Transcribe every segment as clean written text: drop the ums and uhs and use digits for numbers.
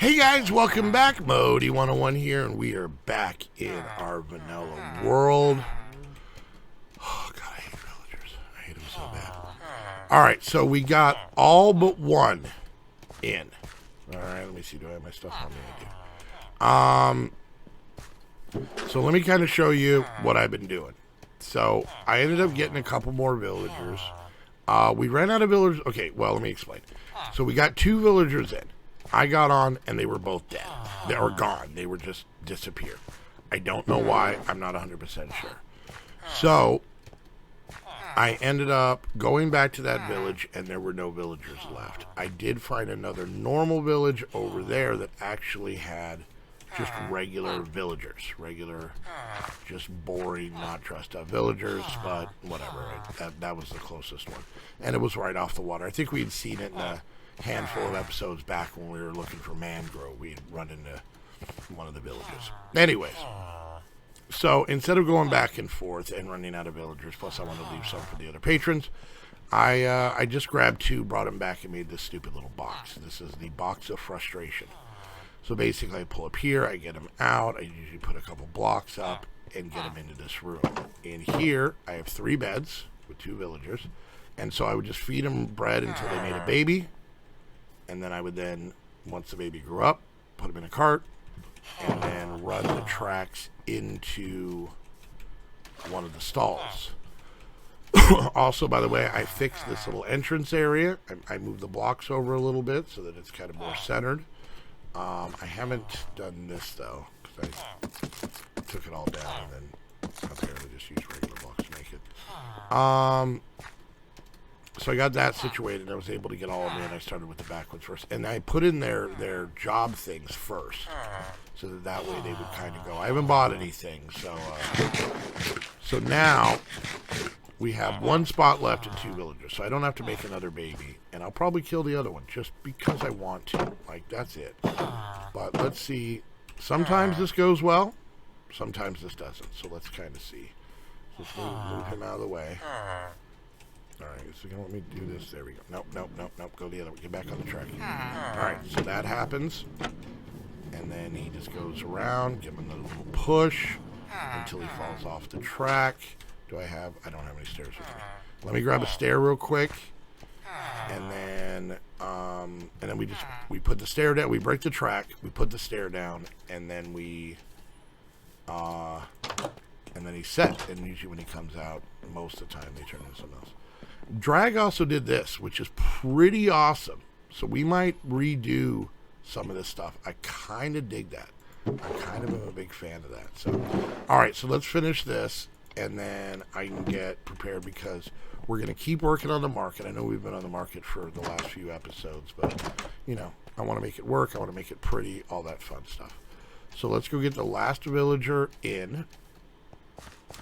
Hey guys, welcome back. Modii 101 here, and we are back in our vanilla world. Oh god, I hate villagers. I hate them so bad. Alright, so we got all but one in. Alright, let me see. Do I have my stuff on me? I do. So let me kind of show you what I've been doing. So I ended up getting a couple more villagers. We ran out of villagers. Okay, well, let me explain. So we got 2 villagers in. I got on and they were both dead. They were gone. They were just disappeared. I don't know why. I'm not 100% sure. So I ended up going back to that village and there were no villagers left. I did find another normal village over there that actually had just regular villagers. Regular, just boring, not dressed up villagers, but whatever. That was the closest one. And it was right off the water. I think we had seen it in a handful of episodes back when we were looking for mangrove. We had run into one of the villages. Anyways, so instead of going back and forth and running out of villagers, plus I wanted to leave some for the other patrons, I just grabbed 2, brought them back, and made this stupid little box. This is the box of frustration. So basically I pull up here, I get them out, I usually put a couple blocks up and get them into this room. In here, I have 3 beds with 2 villagers, and so I would just feed them bread until they made a baby. And then I would then, once the baby grew up, put him in a cart, and then run the tracks into one of the stalls. Also, by the way, I fixed this little entrance area. I moved the blocks over a little bit so that it's kind of more centered. I haven't done this, though, because I took it all down and then apparently just used regular blocks to make it. So I got that situated. I was able to get all of them in. I started with the back ones first. And I put in their job things first. So that way they would kind of go. I haven't bought anything. So now we have 1 spot left and 2 villagers. So I don't have to make another baby. And I'll probably kill the other one just because I want to. Like, that's it. But let's see. Sometimes this goes well. Sometimes this doesn't. So let's kind of see. Let's move him out of the way. Alright, so you're going to let me do this. There we go. Nope. Go the other way. Get back on the track. Alright, so that happens. And then he just goes around. Give him another little push until he falls off the track. I don't have any stairs with me. Let me grab a stair real quick. And then we put the stair down. We break the track. We put the stair down. And then and then he's set. And usually when he comes out, most of the time they turn into something else. Drag also did this, which is pretty awesome. So we might redo some of this stuff. I kind of dig that. I kind of am a big fan of that. So, all right, so let's finish this, and then I can get prepared because we're going to keep working on the market. I know we've been on the market for the last few episodes, but, you know, I want to make it work. I want to make it pretty, all that fun stuff. So let's go get the last villager in,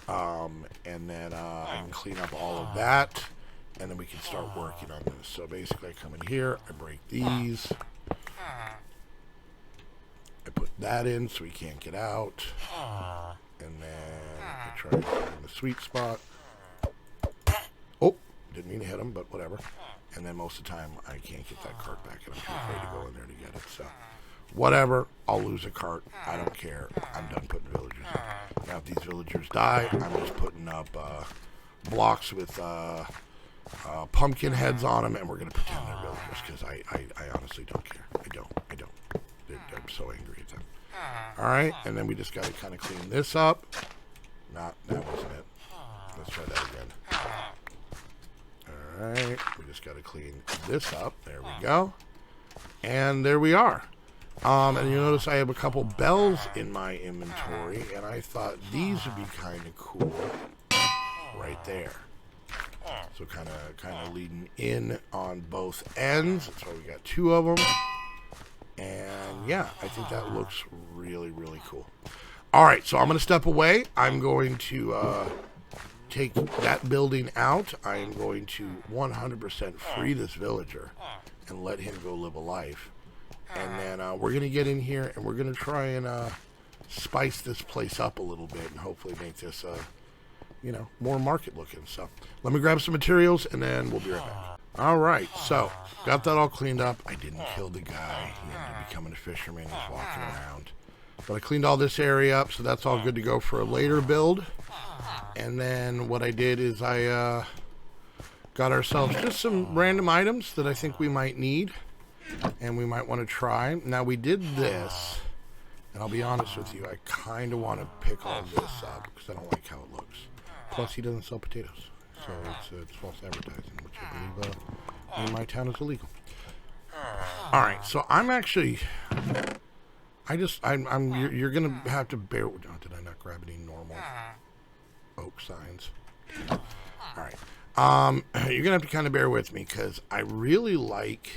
and then I can clean up all of that. And then we can start working on this. So basically I come in here, I break these. I put that in so he can't get out. And then I try to find the sweet spot. Oh, didn't mean to hit him, but whatever. And then most of the time I can't get that cart back and I'm too afraid to go in there to get it. So whatever, I'll lose a cart. I don't care. I'm done putting villagers in. Now if these villagers die, I'm just putting up blocks with pumpkin heads on them, and we're going to pretend they're villagers, because I honestly don't care. I don't. I'm so angry at them. Alright, and then we just got to kind of clean this up. That wasn't it. Let's try that again. Alright, we just got to clean this up. There we go. And there we are. And you notice I have a couple bells in my inventory, and I thought these would be kind of cool right there. So kind of leading in on both ends. That's why we got 2 of them. And yeah, I think that looks really, really cool. All right, so I'm going to step away. I'm going to take that building out. I am going to 100% free this villager and let him go live a life. And then we're going to get in here and we're going to try and spice this place up a little bit and hopefully make this more market looking. So let me grab some materials and then we'll be right back. All right, so got that all cleaned up. I didn't kill the guy. He ended up becoming a fisherman. He's walking around. But I cleaned all this area up, so that's all good to go for a later build. And then what I did is I got ourselves just some random items that I think we might need and we might want to try. Now, we did this, and I'll be honest with you, I kind of want to pick all this up because I don't like how it looks. Plus, he doesn't sell potatoes. So it's false advertising, which I believe in my town is illegal. All right, so I'm actually, you're gonna have to bear. Oh, did I not grab any normal oak signs? All right, you're gonna have to kind of bear with me because I really like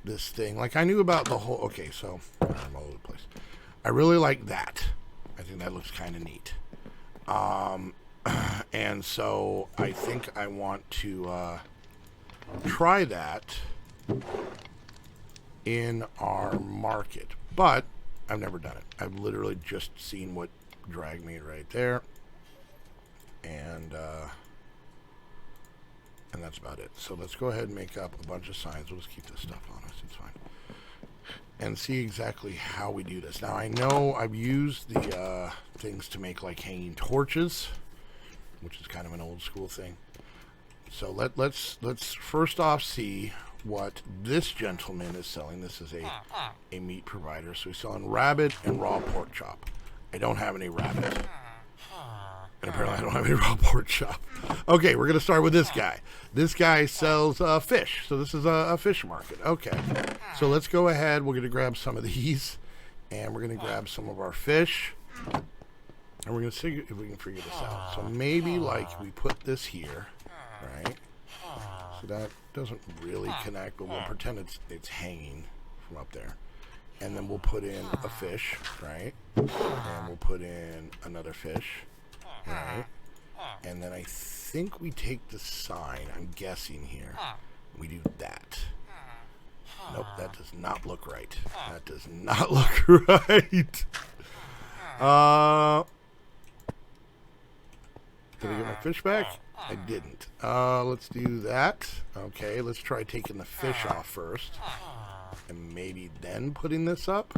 this thing. Like I knew about the whole. Okay, so I'm all over the place. I really like that. I think that looks kind of neat. And so I think I want to try that in our market, but I've never done it. I've literally just seen what dragged me right there, and that's about it. So let's go ahead and make up a bunch of signs. We'll just keep this stuff on us. It's fine. And see exactly how we do this. Now I know I've used the things to make like hanging torches, which is kind of an old school thing. So let's first off see what this gentleman is selling. This is a meat provider. So he's selling rabbit and raw pork chop. I don't have any rabbit. And apparently I don't have any raw pork chop. Okay, we're going to start with this guy. This guy sells fish. So this is a fish market. Okay. So let's go ahead. We're going to grab some of these. And we're going to grab some of our fish. And we're going to see if we can figure this out. So maybe like we put this here, right? So that doesn't really connect, but we'll pretend it's hanging from up there. And then we'll put in a fish, right? And we'll put in another fish, right? And then I think we take the sign, I'm guessing here. We do that. Nope, that does not look right. That does not look right. Did I get my fish back? I didn't. Let's do that. Okay, let's try taking the fish off first. And maybe then putting this up.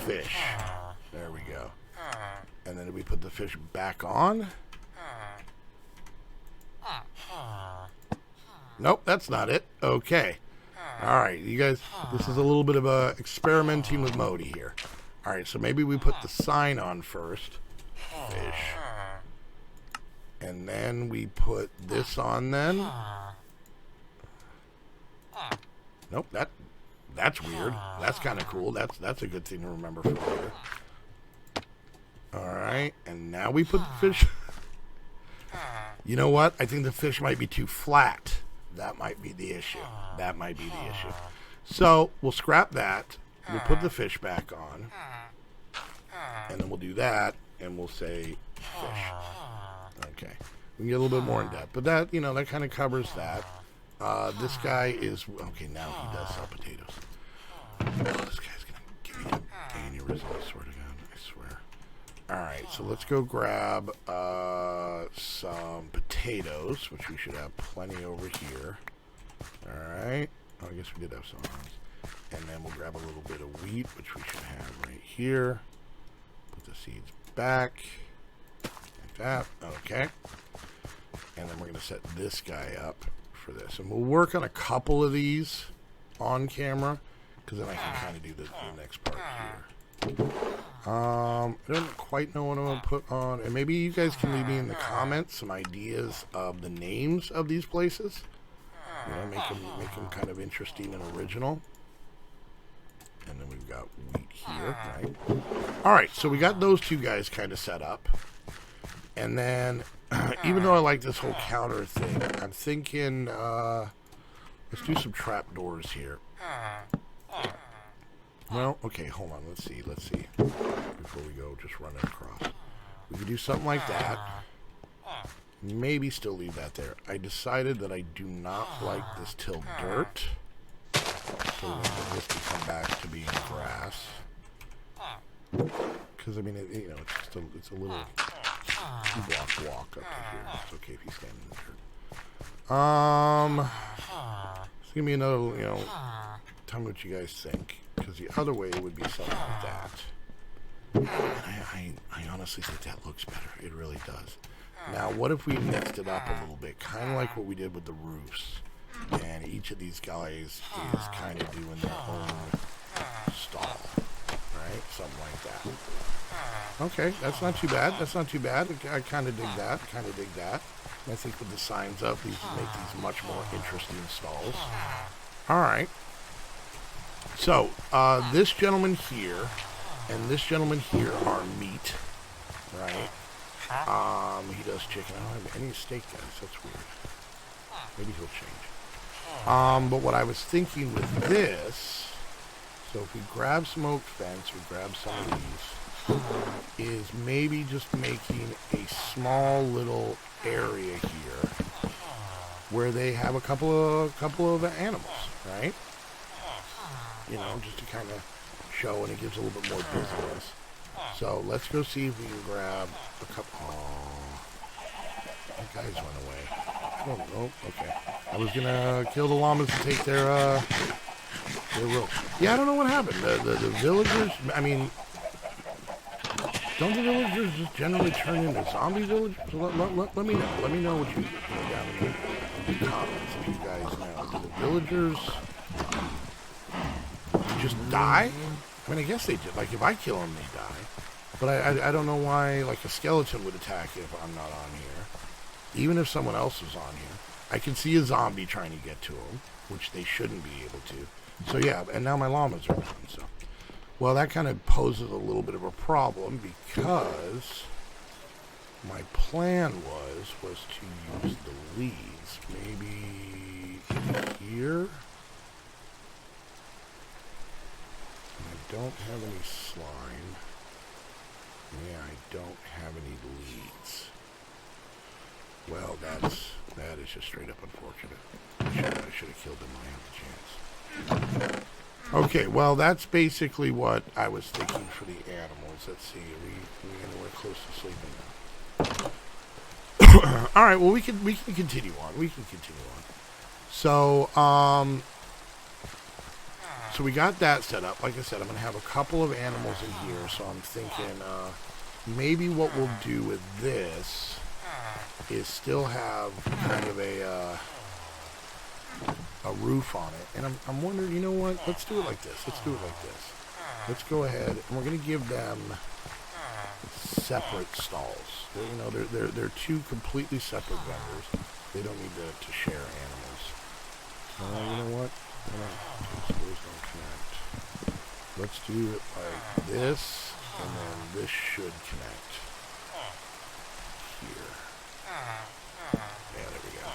Fish. There we go. And then we put the fish back on. Nope, that's not it. Okay. Alright, you guys, this is a little bit of experimenting with Modii here. Alright, so maybe we put the sign on first. Fish. And then we put this on then. Nope, that's weird. That's kind of cool. That's a good thing to remember for later. Alright, and now we put the fish. You know what? I think the fish might be too flat. That might be the issue. That might be the issue. So, we'll scrap that. We'll put the fish back on. And then we'll do that. And we'll say fish. Okay. We can get a little bit more in depth. But that, you know, that kind of covers that. This guy is... Okay, now he does sell potatoes. Oh, this guy's going to give me an aneurysm, I swear to God. I swear. Alright, so let's go grab some potatoes, which we should have plenty over here. Alright. Oh, I guess we did have some of those. And then we'll grab a little bit of wheat, which we should have right here. Put the seeds back. Like that. Okay. And then we're going to set this guy up for this. And we'll work on a couple of these on camera, because then I can kind of do the next part here. I don't quite know what I'm going to put on. And maybe you guys can leave me in the comments some ideas of the names of these places. You know, make them kind of interesting and original. And then we've got wheat here, right? Alright, so we got those two guys kind of set up. And then, even though I like this whole counter thing, I'm thinking, let's do some trapdoors here. Well, okay, hold on, let's see. Before we go, just run it across. We could do something like that. Maybe still leave that there. I decided that I do not like this till dirt. So this can come back to being grass. Because, I mean, you know, it's a little 2-block walk up to here. It's okay if you stand in the dirt. Give me another, tell me what you guys think. Because the other way would be something like that. I honestly think that looks better. It really does. Now, what if we mixed it up a little bit? Kind of like what we did with the roofs. And each of these guys is kind of doing their own stall. Right? Something like that. Okay, that's not too bad. That's not too bad. I kind of dig that. Kind of dig that. And I think with the signs up, these would make these much more interesting stalls. All right. So, this gentleman here and this gentleman here are meat, right? He does chicken. I don't have any steak, guys. That's weird. Maybe he'll change. But what I was thinking with this, so if we grab some oak fence, we grab some of these, is maybe just making a small little area here where they have a couple of animals, right? Just to kind of show, and it gives a little bit more business. So let's go see if we can grab a couple. Oh, that guy's run away. Oh, okay. I was gonna kill the llamas to take their rope. Yeah, I don't know what happened. The villagers. I mean, don't the villagers just generally turn into zombie villagers? So let me know. Let me know what you down in the comments if you guys know. Do the villagers just die? I mean, I guess they did. Like, if I kill them, they die. But I don't know why, like, a skeleton would attack if I'm not on here. Even if someone else is on here. I can see a zombie trying to get to them, which they shouldn't be able to. So, yeah, and now my llamas are gone, so. Well, that kind of poses a little bit of a problem because my plan was to use the leads. Maybe here. I don't have any slime. Yeah, I don't have any leads. Well, that is just straight up unfortunate. I should have killed him when I had the chance. Okay, well, that's basically what I was thinking for the animals. Let's see, are we anywhere close to sleeping now? All right, well, we can continue on. We can continue on. So, so we got that set up. Like I said, I'm going to have a couple of animals in here. So I'm thinking maybe what we'll do with this is still have kind of a roof on it. And I'm wondering, you know what? Let's do it like this. Let's do it like this. Let's go ahead, and we're going to give them separate stalls. They're two completely separate vendors. They don't need to share animals. You know what? Those don't connect. Let's do it like this, and then this should connect here. Yeah, there we go.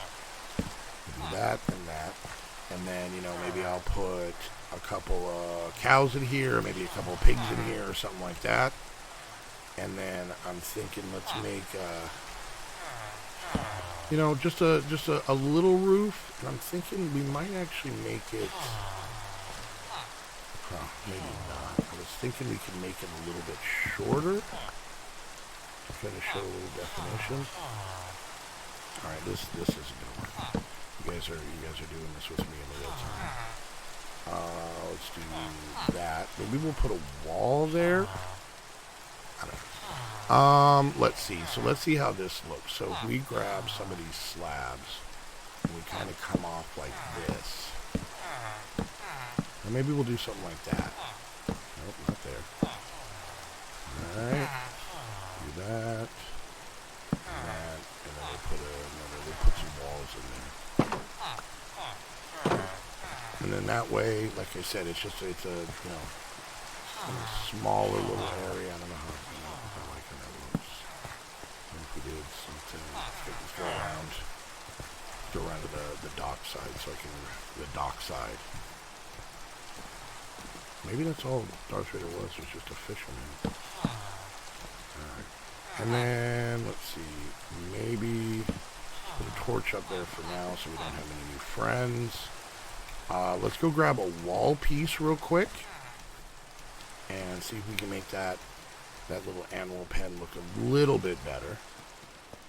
We'll do that and that. And then, maybe I'll put a couple of cows in here, maybe a couple of pigs in here or something like that. And then I'm thinking let's make just a little roof. And I'm thinking we might actually make it, maybe not. I was thinking we could make it a little bit shorter to kind of show a little definition. All right, this isn't gonna work. You guys are doing this with me in real time. Let's do that. Maybe we'll put a wall there. I don't know. Let's see. So let's see how this looks. So if we grab some of these slabs and we kind of come off like this, or maybe we'll do something like that. Nope, not there. All right. Do that. And then we'll put some walls in there. And then that way, like I said, it's a smaller little area. I don't know how like that looks. And if we did something, let's go around to the dock side, so I can the dock side. Maybe that's all Darth Vader was just a fisherman. Alright. And then let's see, maybe put a torch up there for now so we don't have any new friends. Let's go grab a wall piece real quick and see if we can make that little animal pen look a little bit better.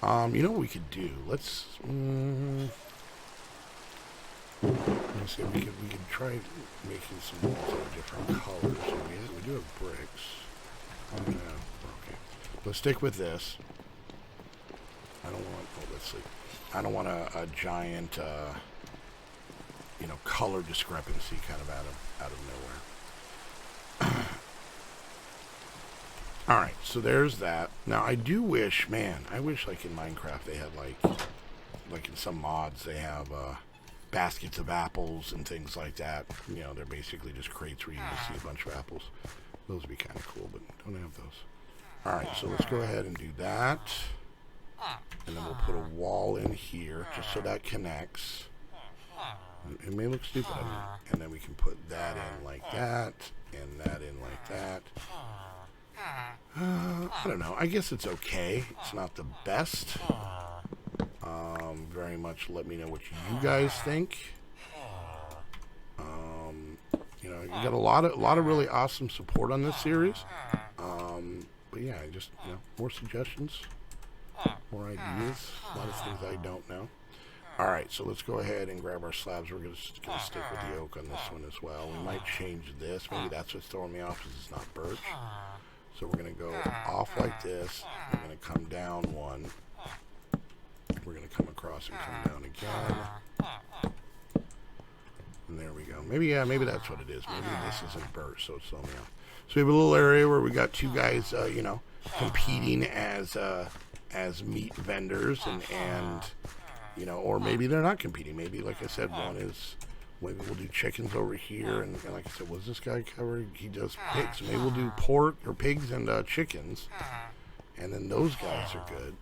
You know what we could do? Let's Let me see, we could try making some walls of different colors. So we do have bricks. Okay. Let's stick with this. I don't want, let's see. I don't want a giant, you know, color discrepancy kind of out of nowhere. All right, so there's that. Now I do wish, man, I wish like in Minecraft they had like in some mods they have baskets of apples and things like that. You know, they're basically just crates where you just see a bunch of apples. Those would be kind of cool, but don't have those. All right, so let's go ahead and do that. And then we'll put a wall in here just so that connects. It may look stupid, and then we can put that in like that, and that in like that. I don't know. I guess it's okay. It's not the best. Very much let me know what you guys think. You know, you got a lot of really awesome support on this series. But yeah, just, you know, more suggestions, more ideas, a lot of things I don't know. All right, so let's go ahead and grab our slabs. We're gonna stick with the oak on this one as well. We might change this. Maybe that's what's throwing me off, because it's not birch. So we're going to go off like this. We're going to come down one. We're going to come across and come down again. And there we go. Maybe, yeah, maybe that's what it is. Maybe this isn't birch, so it's throwing me off. So we have a little area where we got two guys, you know, competing as meat vendors, and you know, or maybe they're not competing. Maybe, like I said, one is... Maybe we'll do chickens over here, and like I said, was this guy covered? He does pigs. So maybe we'll do pork or pigs and chickens, and then those guys are good.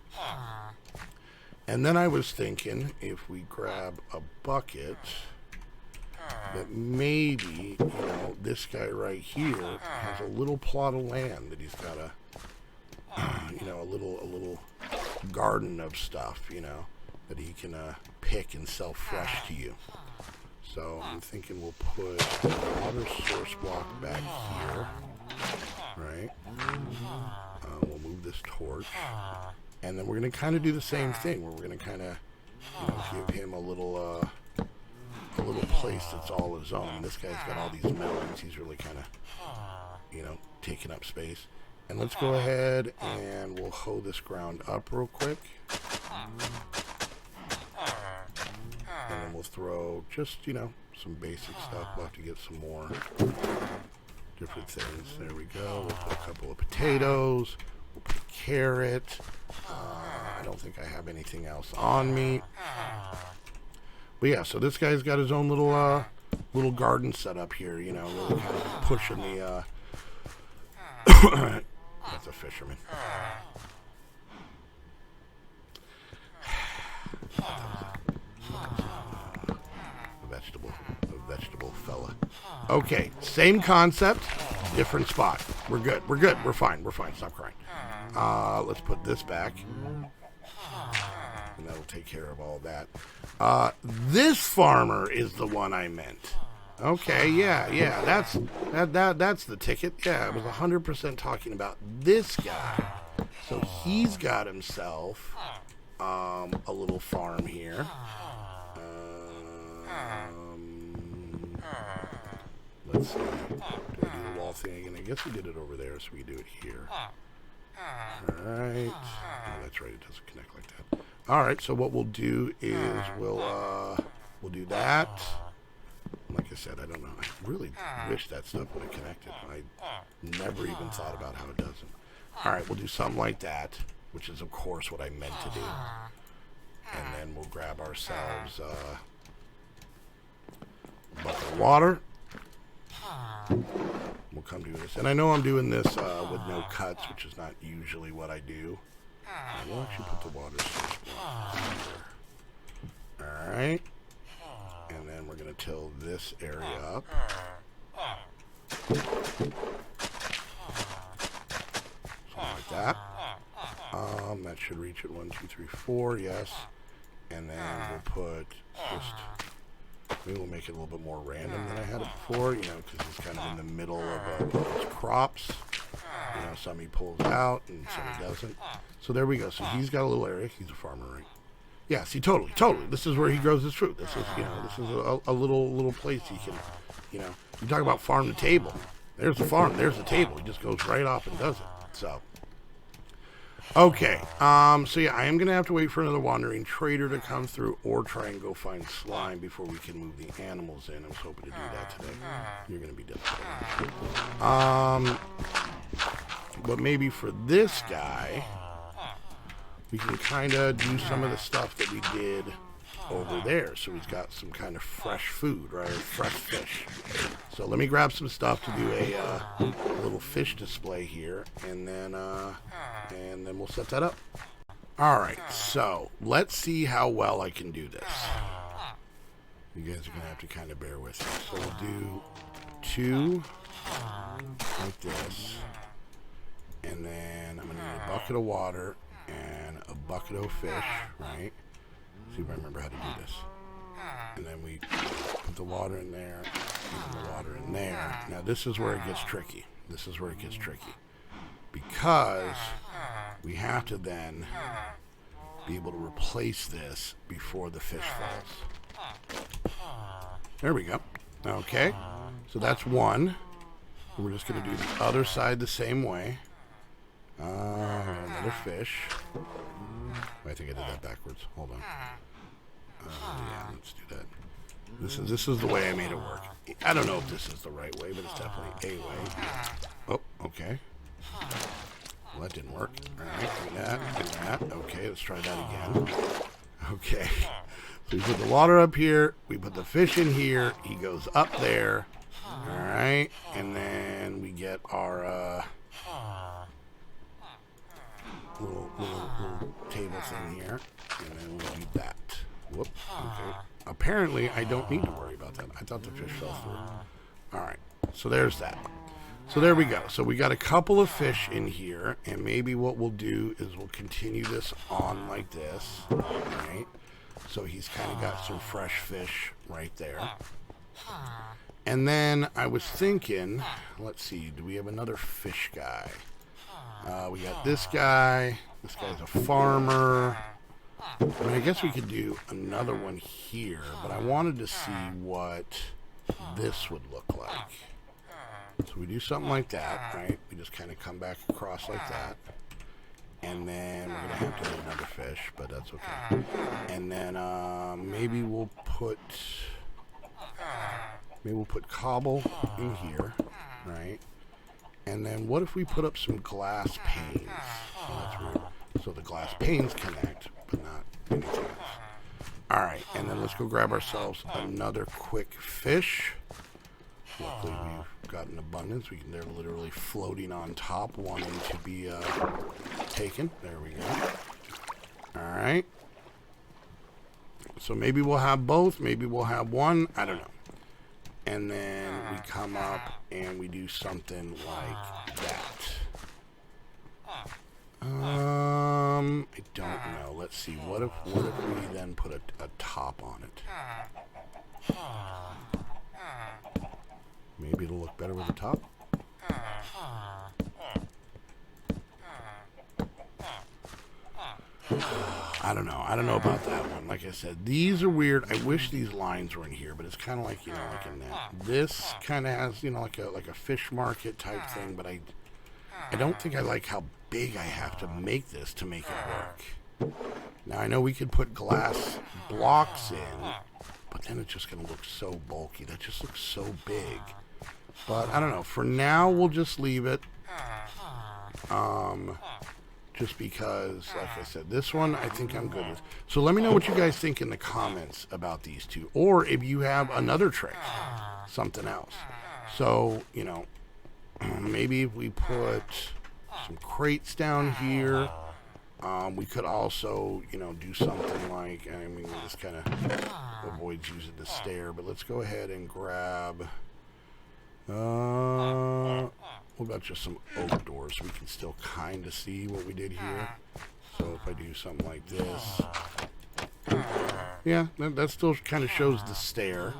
And then I was thinking, if we grab a bucket, that maybe, you know, this guy right here has a little plot of land that he's got you know, a little garden of stuff, you know, that he can pick and sell fresh to you. So I'm thinking we'll put the water source block back here, right? We'll move this torch, and then we're going to kind of do the same thing, where we're going to kind of, you know, give him a little place that's all his own. This guy's got all these melons. He's really kind of, you know, taking up space. And let's go ahead and we'll hoe this ground up real quick. And then we'll throw just, you know, some basic stuff. We'll have to get some more different things. There we go. We'll put a couple of potatoes. We'll put a carrot. I don't think I have anything else on me. But yeah, so this guy's got his own little garden set up here, you know, really kind of pushing the... That's a fisherman. A vegetable fella. Okay, same concept, different spot. We're good. We're fine. Stop crying. Let's put this back, and that'll take care of all that. This farmer is the one I meant. Okay, yeah, that's the ticket. Yeah, I was 100% talking about this guy. So he's got himself a little farm here. Let's see. Do I do the wall thing again? I guess we did it over there, so we do it here. Alright. Oh, that's right, it doesn't connect like that. Alright, so what we'll do is we'll do that. Like I said, I don't know. I really wish that stuff would have connected. I never even thought about how it doesn't. Alright, we'll do something like that, which is, of course, what I meant to do. And then we'll grab ourselves a bucket of water. We'll come do this. And I know I'm doing this with no cuts, which is not usually what I do. I will actually put the water source block here. Alright. And then we're going to till this area up. Something like that. That should reach it. 1, 2, 3, 4. Yes. And then we'll put just... Maybe we'll make it a little bit more random than I had it before, you know, because he's kind of in the middle of his crops. You know, some he pulls out and some he doesn't. So there we go. So he's got a little area. He's a farmer, right? Yeah, see, totally. This is where he grows his fruit. This is, this is a little place he can, you talk about farm to table. There's the farm, there's the table. He just goes right off and does it. So, okay. So yeah, I am going to have to wait for another wandering trader to come through or try and go find slime before we can move the animals in. I was hoping to do that today. You're going to be disappointed. But maybe for this guy, we can kind of do some of the stuff that we did over there. So he's got some kind of fresh food, right? Fresh fish. So let me grab some stuff to do a little fish display here, and then we'll set that up. All right, so let's see how well I can do this. You guys are gonna have to kind of bear with me. So we'll do 2 like this, and then I'm gonna need a bucket of water and a bucket of fish, right? See if I remember how to do this. And then we put the water in there, and the water in there. Now this is where it gets tricky. Because we have to then be able to replace this before the fish falls. There we go. Okay, so that's one. We're just going to do the other side the same way. Another fish. I think I did that backwards. Hold on. Yeah, let's do that. This is the way I made it work. I don't know if this is the right way, but it's definitely a way. Oh, okay. Well, that didn't work. All right, do that. Okay, let's try that again. Okay. So we put the water up here. We put the fish in here. He goes up there. All right, and then we get our little table thing here, and then we'll do that. Whoop. Okay. Apparently, I don't need to worry about that. I thought the fish fell through. All right. So there's that. So there we go. So we got a couple of fish in here, and maybe what we'll do is we'll continue this on like this, right? So he's kind of got some fresh fish right there. And then I was thinking, let's see, do we have another fish guy? We got this guy. This guy's a farmer. I mean, I guess we could do another one here, but I wanted to see what this would look like. So we do something like that, right? We just kind of come back across like that. And then we're going to have to do another fish, but that's okay. And then maybe we'll put cobble in here, right? And then what if we put up some glass panes? Oh, that's weird. So the glass panes connect, but not anything else. All right, and then let's go grab ourselves another quick fish. Luckily, we've got an abundance. They're literally floating on top, wanting to be taken. There we go. All right. So maybe we'll have both. Maybe we'll have one. I don't know. And then we come up and we do something like that. I don't know. Let's see. What if we then put a top on it? Maybe it'll look better with a top. I don't know. I don't know about that one. Like I said, these are weird. I wish these lines were in here, but it's kind of like, like in that. This kind of has, like a fish market type thing, but I don't think I like how big I have to make this to make it work. Now, I know we could put glass blocks in, but then it's just going to look so bulky. That just looks so big. But I don't know. For now, we'll just leave it. Just because, like I said, this one I think I'm good with. So let me know what you guys think in the comments about these two. Or if you have another trick, something else. So, maybe if we put some crates down here, we could also, do something like, this kind of avoids using the stair, but let's go ahead and grab, what about just some oak doors so we can still kind of see what we did here? So if I do something like this, yeah, that still kind of shows the stair,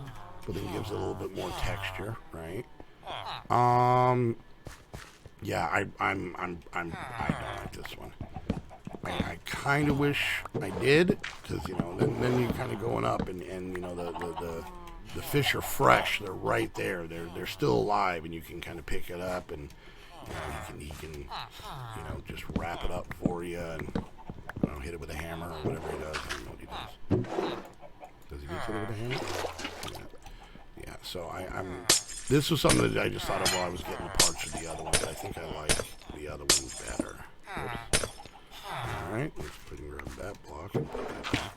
but then gives it a little bit more texture, right? Yeah, I don't like this one. I kind of wish I did, because, you know, then you're kind of going up, and you know, the fish are fresh. They're right there. They're still alive, and you can kind of pick it up, and you know, he can you know, just wrap it up for you, and I don't know, hit it with a hammer or whatever he does. I don't know what he does. Does he hit it with a hammer? Yeah. So I'm. This was something that I just thought of while I was getting the parts of the other one, but I think I like the other one better. Oops. All right, let's put and grab that block and put that back.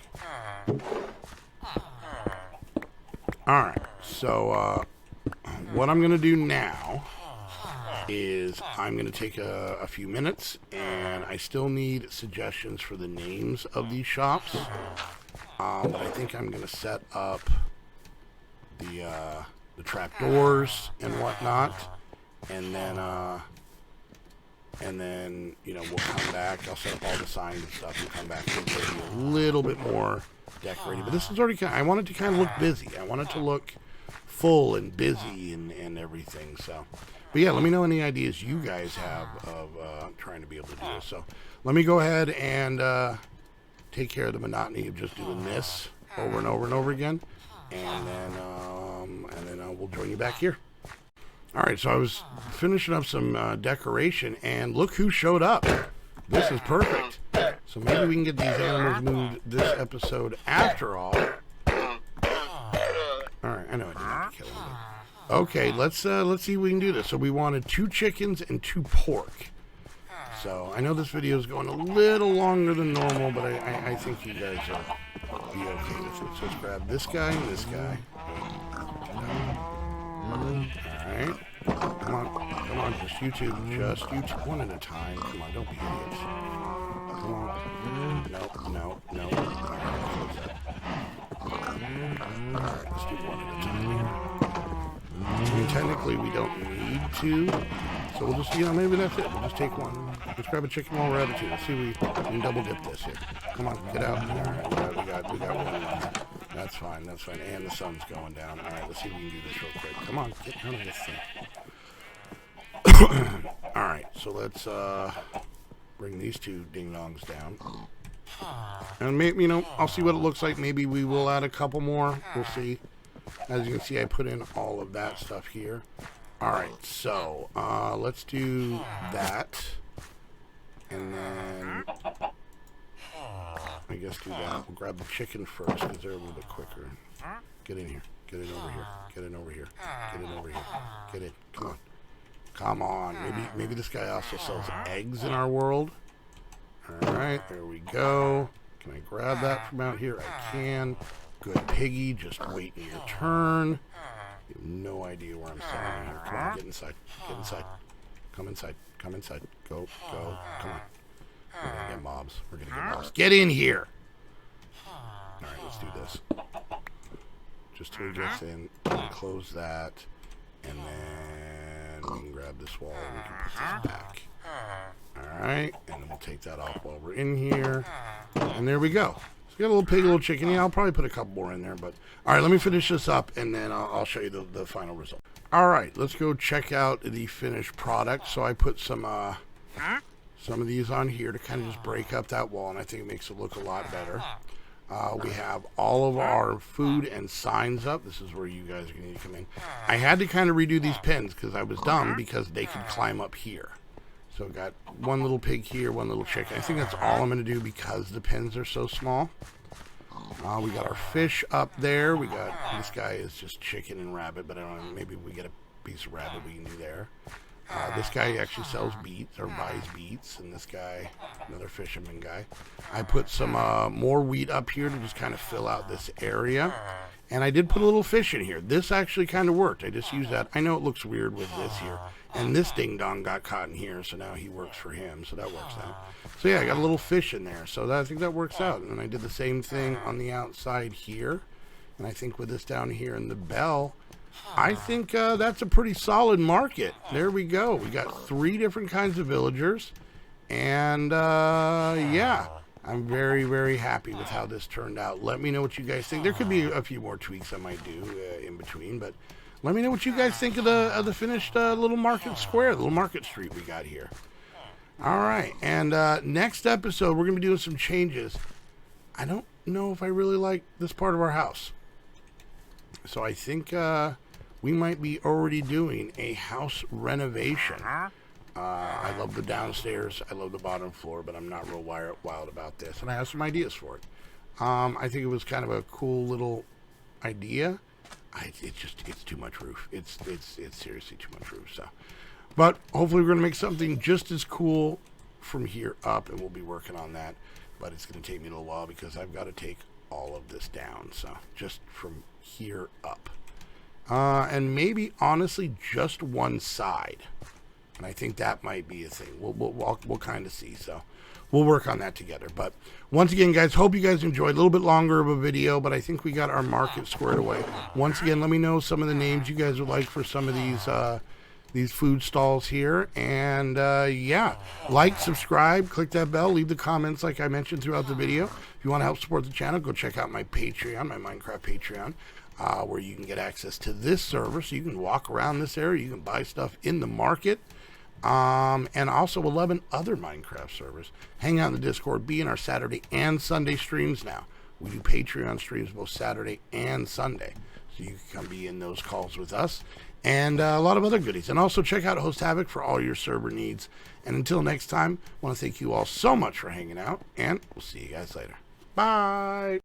All right, so what I'm going to do now is I'm going to take a few minutes, and I still need suggestions for the names of these shops. But I think I'm going to set up the trap doors and whatnot, and then you know, we'll come back. I'll set up all the signs and stuff and come back and give you a little bit more decorating. But this is already I want it to kind of look busy. I want it to look full and busy and everything. So, but yeah, let me know any ideas you guys have of trying to be able to do this. So let me go ahead and take care of the monotony of just doing this over and over and over again, and then we'll join you back here. All right, so I was finishing up some decoration, and look who showed up. This is perfect. So maybe we can get these animals moved this episode after all. All right, I know I didn't have to kill them. Okay, let's see if we can do this. So we wanted 2 chickens and 2 pork. So I know this video is going a little longer than normal, but I think you guys will be okay with it. So let's grab this guy and this guy. Alright. Come on, just you two. One at a time. Come on, don't be idiots. Come on. No. Alright, let's do one at a time. I mean, technically we don't need to, so we'll just, you know, maybe that's it. We'll just take one. Let's grab a chicken while we're at it too. Let's see if we can double dip this here. Come on, get out. Alright, we got one. That's fine. And the sun's going down. All right, let's see if we can do this real quick. Come on, get out of this thing. All right, so let's bring these 2 ding-dongs down. And maybe, you know, I'll see what it looks like. Maybe we will add a couple more. We'll see. As you can see, I put in all of that stuff here. All right, so let's do that. And then I guess do that. We'll grab the chicken first because they're a little bit quicker. Get in here. Get in over here. Get in over here. Get in over here. Get in. Come on. Come on. Maybe this guy also sells eggs in our world. All right. There we go. Can I grab that from out here? I can. Good piggy. Just waiting your turn. You have no idea where I'm selling here. Come on. Get inside. Get inside. Come inside. Come inside. Go. Come on. We're gonna get mobs. Get in here! Alright, let's do this. Just till he gets in, close that, and then we can grab this wall and we can put this back. Alright, and then we'll take that off while we're in here. And there we go. So we got a little pig, a little chicken. Yeah, I'll probably put a couple more in there, but alright, let me finish this up and then I'll show you the final result. Alright, let's go check out the finished product. So I put some of these on here to kind of just break up that wall, and I think it makes it look a lot better. We have all of our food and signs up. This is where you guys are going to need to come in. I had to kind of redo these pins because I was dumb because they could climb up here. So got one little pig here, one little chicken. I think that's all I'm going to do because the pins are so small. We got our fish up there. We got, this guy is just chicken and rabbit, but I don't know, maybe we get a piece of rabbit we can do there. This guy actually sells beets or buys beets, and this guy, another fisherman guy. I put some more wheat up here to just kind of fill out this area, and I did put a little fish in here. This actually kind of worked. I just used that. I know it looks weird with this here, and this ding dong got caught in here, so now he works for him, so that works out. So yeah, I got a little fish in there, so I think that works out. And then I did the same thing on the outside here, and I think with this down here in the bell, I think that's a pretty solid market. There we go. We got 3 different kinds of villagers. And yeah, I'm very, very happy with how this turned out. Let me know what you guys think. There could be a few more tweaks I might do in between. But let me know what you guys think of the finished little market square, the little market street we got here. All right, and next episode, we're going to be doing some changes. I don't know if I really like this part of our house. So I think we might be already doing a house renovation. I love the downstairs. I love the bottom floor, but I'm not real wild about this. And I have some ideas for it. I think it was kind of a cool little idea. It's too much roof. It's seriously too much roof. So, but hopefully we're going to make something just as cool from here up, and we'll be working on that. But it's going to take me a little while because I've got to take all of this down. So just from here up, and maybe honestly just one side. And I think that might be a thing. We'll kind of see. So we'll work on that together. But once again, guys, hope you guys enjoyed. A little bit longer of a video, but I think we got our market squared away. Once again, let me know some of the names you guys would like for some of these food stalls here. And yeah, like, subscribe, click that bell, leave the comments like I mentioned throughout the video. If you want to help support the channel, go check out my Patreon, my Minecraft Patreon, where you can get access to this server, so you can walk around this area, you can buy stuff in the market. And also 11 other Minecraft servers. Hang out in the Discord, be in our Saturday and Sunday streams now. We do Patreon streams both Saturday and Sunday, so you can come be in those calls with us. And a lot of other goodies. And also check out Host Havoc for all your server needs. And until next time, I want to thank you all so much for hanging out, and we'll see you guys later. Bye!